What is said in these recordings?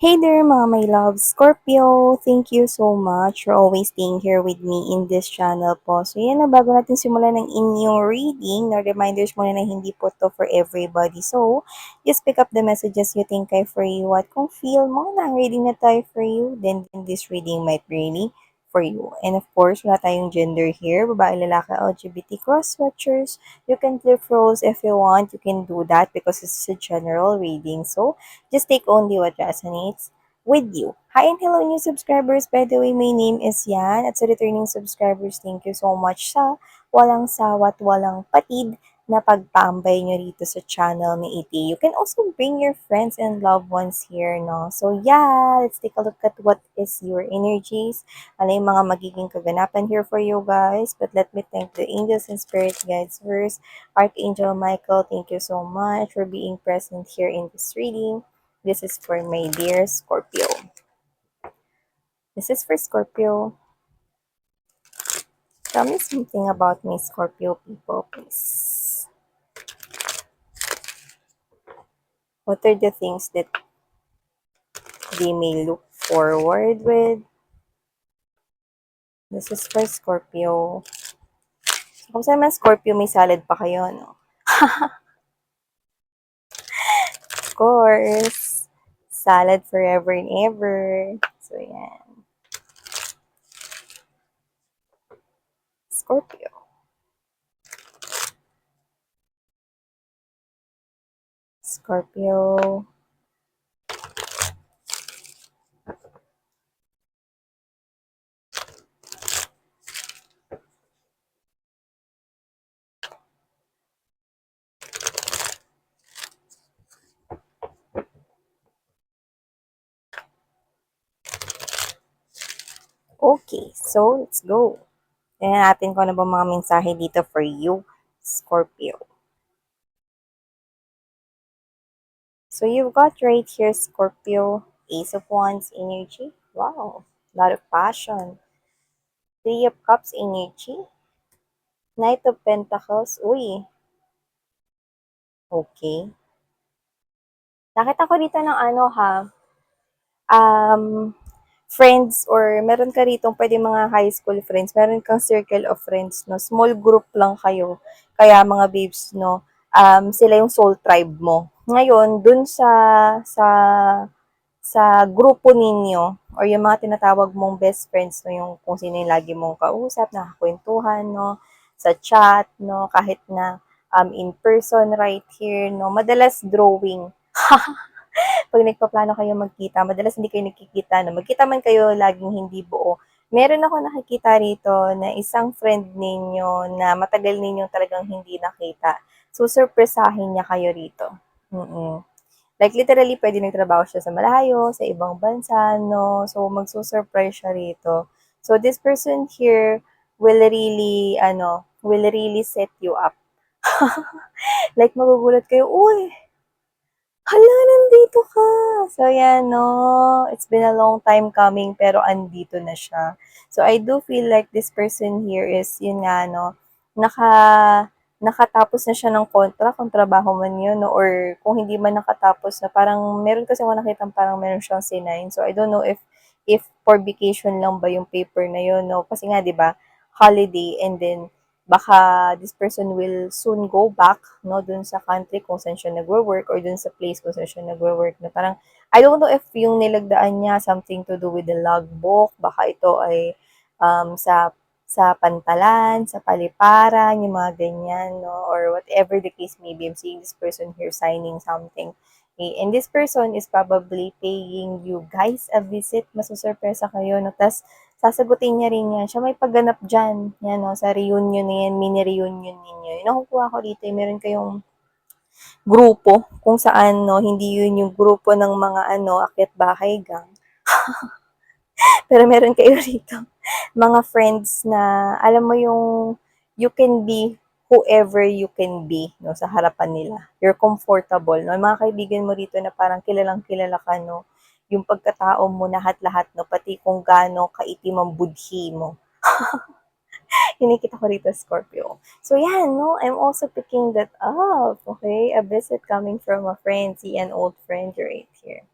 Hey there mga my love, Scorpio! Thank you so much for always staying here with me in this channel po. So yan na, bago natin simulan ng inyong reading, na reminders muna na hindi po to for everybody. So, just pick up the messages you think I for you at kung feel mo na ang reading na tayo for you, then this reading might really for you. And of course, wala tayong gender here, babae, lalaki, LGBT, cross-watchers. You can flip roles if you want, you can do that because it's a general reading. So, just take only what resonates with you. Hi and hello new subscribers. By the way, my name is Yan. At sa returning subscribers, thank you so much sa walang sawat, walang patid na pagpambay nyo dito sa channel ni Iti. You can also bring your friends and loved ones here, no? So yeah, let's take a look at what is your energies. Ano yung mga magiging kaganapan here for you guys. But let me thank the angels and spirit guides first. Archangel Michael, thank you so much for being present here in this reading. This is for my dear Scorpio. This is for Scorpio. Tell me something about my Scorpio people, please. What are the things that they may look forward with? This is for Scorpio. Kung saan man Scorpio, may salad pa kayo, no? Of course. Salad forever and ever. So, yan. Scorpio. Scorpio. Okay, so let's go. Tingnan natin kung ano ba mga mensahe dito for you, Scorpio. So you've got right here, Scorpio, Ace of Wands energy. Wow, a lot of passion. Three of Cups energy. Knight of Pentacles. Uy, okay. Nakita ko dito ng ano ha, um, friends or meron ka rito pwede mga high school friends, meron kang circle of friends, no? Small group lang kayo. Kaya mga babes, no, sila yung soul tribe mo. Ngayon, dun sa grupo ninyo or yung mga tinatawag mong best friends, no, yung kung sino yung lagi mong kausap, nakakwentuhan, no, sa chat, no, kahit na in person right here, no, madalas drawing. Pag nagpaplano kayo magkita, madalas hindi kayo nagkikita, no, magkita man kayo, laging hindi buo. Meron ako nakikita rito na isang friend ninyo na matagal ninyong talagang hindi nakita. So, surpresahin niya kayo rito. Mm-mm. Like, literally, pwede nagtrabaho siya sa malayo, sa ibang bansa, no? So, magsusurprise siya rito. So, this person here will really set you up. Like, magugulat kayo, uy, hala, nandito ka! So, yan, no? It's been a long time coming, pero andito na siya. So, I do feel like this person here is, yun nga, no? Nakatapos na siya ng kung trabaho man yun, no? Or kung hindi man nakatapos na, parang, meron kasi ako nakita parang meron siyang C9. So, I don't know if for vacation lang ba yung paper na yun, no? Kasi nga, di ba, holiday, and then, baka this person will soon go back, no, dun sa country kung saan siya nagwo-work or dun sa place kung saan siya nagwo-work na parang, I don't know if yung nilagdaan niya something to do with the logbook, baka ito ay sa pantalan, sa paliparan, yung mga ganyan, no, or whatever the case may be. I'm seeing this person here signing something. Okay, and this person is probably paying you guys a visit, masusurpresa kayo, no, tas sasagutin niya rin yan. Siya may pagganap dyan. Yan, no, sa reunion na yan, mini reunion ninyo. Yung nakukuha ko dito, meron kayong grupo kung saan, no, hindi yun yung grupo ng mga, akyat bahay gang. Pero meron kayo rito, mga friends na, alam mo yung, you can be whoever you can be, no, sa harapan nila. You're comfortable, no. Mga kaibigan mo rito na parang kilalang kilala ka, no. Yung pagkatao mo, lahat-lahat, no, pati kung gaano kaitim ang budhi mo. Kinikita ko rito, Scorpio. So, yan, no? I'm also picking that up, okay? A visit coming from a friend. See, an old friend right here.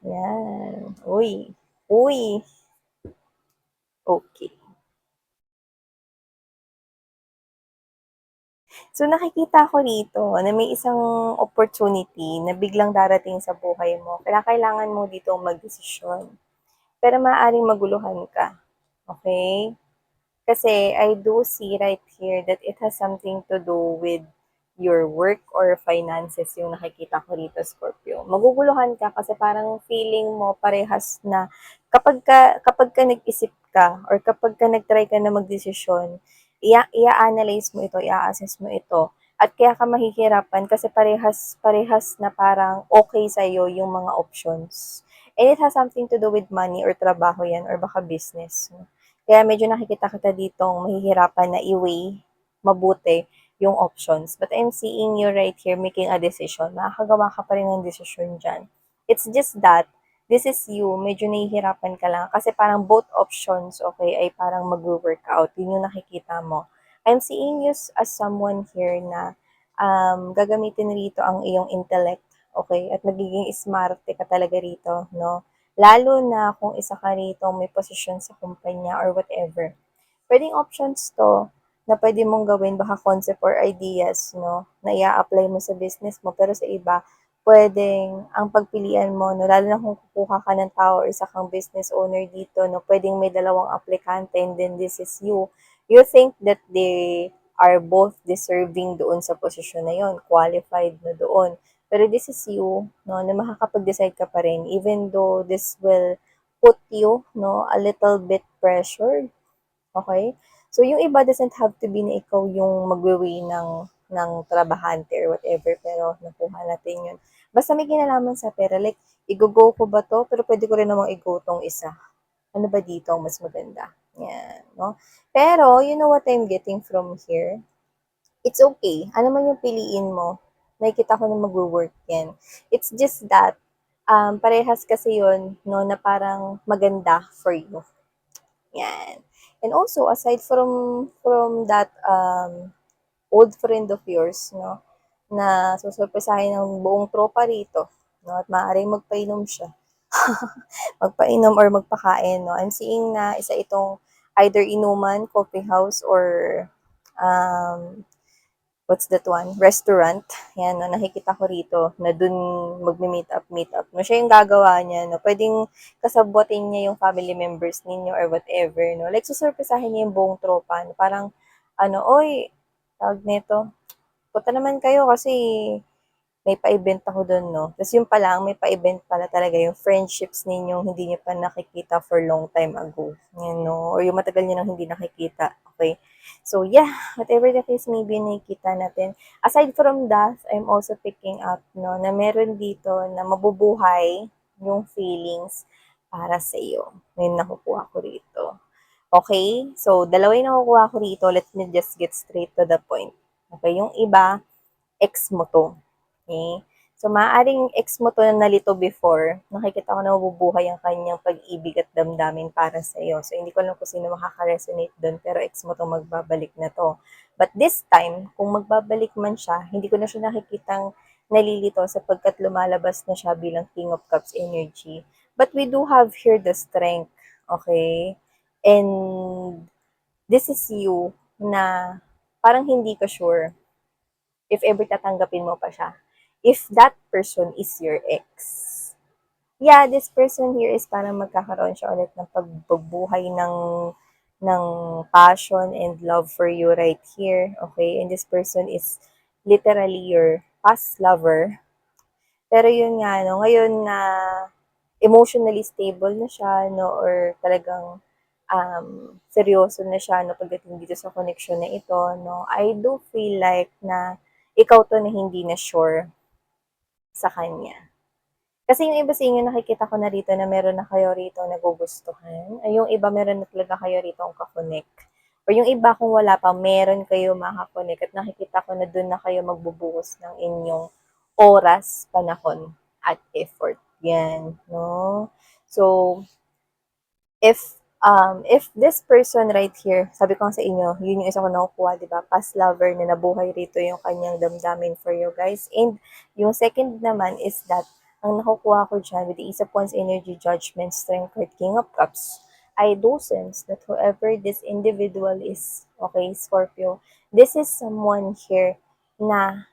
Yan. Uy, uy, okay. So, nakikita ko rito na may isang opportunity na biglang darating sa buhay mo. Kaya kailangan mo dito magdesisyon. Pero maaaring maguluhan ka. Okay? Kasi I do see right here that it has something to do with your work or finances yung nakikita ko rito, Scorpio. Maguguluhan ka kasi parang feeling mo parehas na kapag ka nag-isip ka or kapag ka nag-try ka na magdesisyon, ia-analyze mo ito, ia-assess mo ito. At kaya ka mahihirapan kasi parehas na parang okay sa'yo yung mga options. And it has something to do with money or trabaho yan or baka business. Kaya medyo nakikita kita ditong mahihirapan na i-weigh mabuti yung options. But I'm seeing you right here making a decision. Makakagawa ka pa rin ng decision dyan. It's just that, this is you, medyo nahihirapan ka lang. Kasi parang both options, okay, ay parang mag-work out. Yun yung nakikita mo. I'm seeing you as someone here na gagamitin rito ang iyong intellect, okay? At magiging smart ka talaga rito, no? Lalo na kung isa ka rito may posisyon sa kumpanya or whatever. Puwedeng options 'to na puwede mong gawin baka concept or ideas 'no, na ia-apply mo sa business mo. Pero sa iba, puwedeng ang pagpilian mo 'no, lalo na kung kukuha ka ng tao or isa kang business owner dito 'no, puwedeng may dalawang aplikante and then this is you. You think that they are both deserving doon sa posisyon na yon, qualified na doon. Pero this is you 'no, na makakapag-decide ka pa rin even though this will put you 'no, a little bit pressured. Okay? So, yung iba doesn't have to be na ikaw yung magwe-weigh ng trabahante or whatever, pero nakuha natin yun. Basta may kinalaman sa pera, like, i-go-go ko ba 'to? Pero puwede ko rin namang i-go 'tong isa. Ano ba dito ang mas maganda? Yan, 'no? Pero, you know what I'm getting from here? It's okay. Ano man yung piliin mo, nakikita ko na magwo-work yan. It's just that, parehas kasi yun 'no, na parang maganda for you. Yan. And also, aside from that old friend of yours, no, na susurpresahin ng buong tropa rito, no, at maaaring magpainom siya. Magpainom or magpakain, no. I'm seeing na isa itong either inuman, coffee house, or um, what's that one? Restaurant. Yan, no, nakikita ko rito na dun meet up. No, siya yung gagawa niya, no. Pwedeng kasabuatin niya yung family members ninyo or whatever, no. Like, susurpresahin niya yung buong tropa. No? Parang, oy, tawag nito, punta naman kayo kasi may pa-event ako dun, no. Tapos yung pa lang, may pa-event pala talaga yung friendships ninyong hindi niyo pa nakikita for long time ago. Yan, no. Or yung matagal niyo nang hindi nakikita. Okay. So, yeah, whatever the case may be, nakikita natin. Aside from that, I'm also picking up, no, na meron dito na mabubuhay yung feelings para sa iyo. May nakukuha ko rito. Okay? So, dalawa yung nakukuha ko rito. Let me just get straight to the point. Okay? Yung iba, ex mo to. Okay? So, maaaring ex mo to na nalito before. Nakikita ko na mabubuhay ang kanyang pag-ibig at damdamin para sa iyo. So, hindi ko alam kung sino makaka-resonate doon, pero ex mo to magbabalik na to. But this time, kung magbabalik man siya, hindi ko na siya nakikitang nalilito sapagkat lumalabas na siya bilang King of Cups energy. But we do have here the strength. Okay? And this is you na parang hindi ka sure if ever tatanggapin mo pa siya. If that person is your ex. Yeah, this person here is parang magkakaroon siya ulit ng pagbubuhay ng passion and love for you right here. Okay? And this person is literally your past lover. Pero yun nga, no, ngayon na emotionally stable na siya, no, or talagang seryoso na siya, no, pagdating dito sa connection na ito, no, I do feel like na ikaw to na hindi na sure sa kanya. Kasi yung iba sa inyo, nakikita ko na rito na meron na kayo rito nagugustuhan. Ay, yung iba meron na talaga kayo rito ang kakonek. O yung iba kung wala pa, meron kayo makakonek at nakikita ko na doon na kayo magbubuhos ng inyong oras, panahon, at effort. Yan, no? So, if this person right here, sabi ko nga sa inyo, yun yung isa ko nakukuha, di ba? Past lover na nabuhay rito yung kanyang damdamin for you guys. And yung second naman is that ang nakukuha ko dyan with the Ace of Wands energy, Judgment, Strength card, King of Cups, I do sense that whoever this individual is, okay, Scorpio, this is someone here na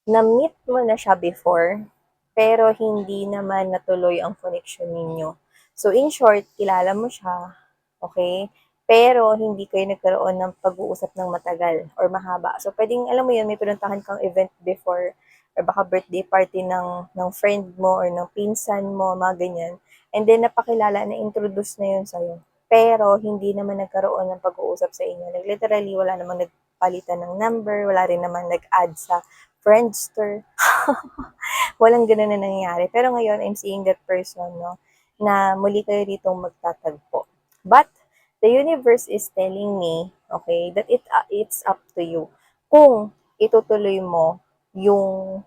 na-meet mo na siya before, pero hindi naman natuloy ang connection ninyo. So, in short, kilala mo siya, okay? Pero hindi kayo nagkaroon ng pag-uusap ng matagal or mahaba. So, pwedeng, alam mo yun, may pinuntahan kang event before or baka birthday party ng friend mo or ng pinsan mo, mga ganyan. And then, napakilala, na-introduce na yun sa'yo. Pero, hindi naman nagkaroon ng pag-uusap sa inyo. Like, literally, wala namang nagpalitan ng number, wala rin naman nag-add sa Friendster. Walang gano'n na nangyayari. Pero ngayon, I'm seeing that person, no, na muli kayo ditong magtatagpo. But, the universe is telling me, okay, that it's up to you. Kung itutuloy mo yung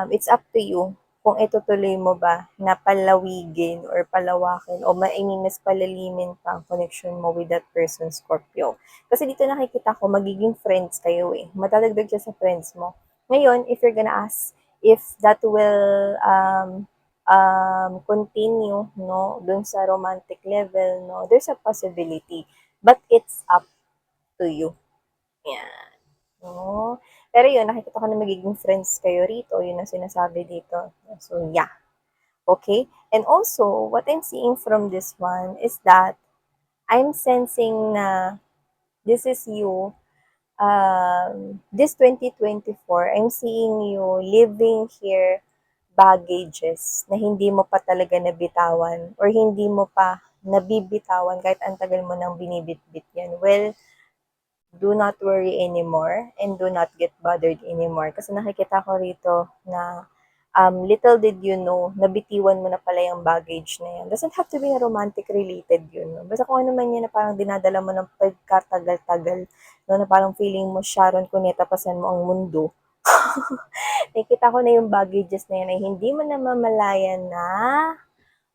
it's up to you kung itutuloy mo ba na palawigin or palawakin o I mean, mas palalimin pa ang connection mo with that person, Scorpio. Kasi dito nakikita ko, magiging friends kayo eh. Matadagdag siya sa friends mo. Ngayon, if you're gonna ask if that will continue, no, dun sa romantic level, no, there's a possibility. But it's up to you. Yeah. Oo. Pero yun, nakikita ko na magiging friends kayo rito, yun ang sinasabi dito. So, yeah. Okay? And also, what I'm seeing from this one is that I'm sensing na this is you, this 2024, I'm seeing you living here baggages na hindi mo pa talaga nabitawan or hindi mo pa nabibitawan kahit ang tagal mo nang binibitbit yan. Well, do not worry anymore and do not get bothered anymore. Kasi nakikita ko rito na little did you know, nabitiwan mo na pala yung baggage na yan. Doesn't have to be na romantic related yun. No? Basta kung ano man yan na parang dinadala mo ng pagkatagal-tagal, no? Na parang feeling mo, Sharon Cuneta, pasan mo ang mundo. Nakikita ko na yung baggages na yan ay hindi mo na mamalayan na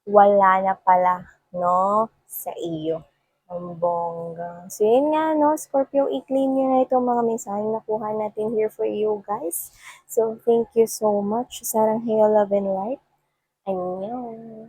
wala na pala, no, sa iyo. Ang bongga. So, yun nga, no, Scorpio, i-claim nyo na itong mga mensaheng nakuha natin here for you guys. So, thank you so much. Sarang Hail Love and Light. Annyeong.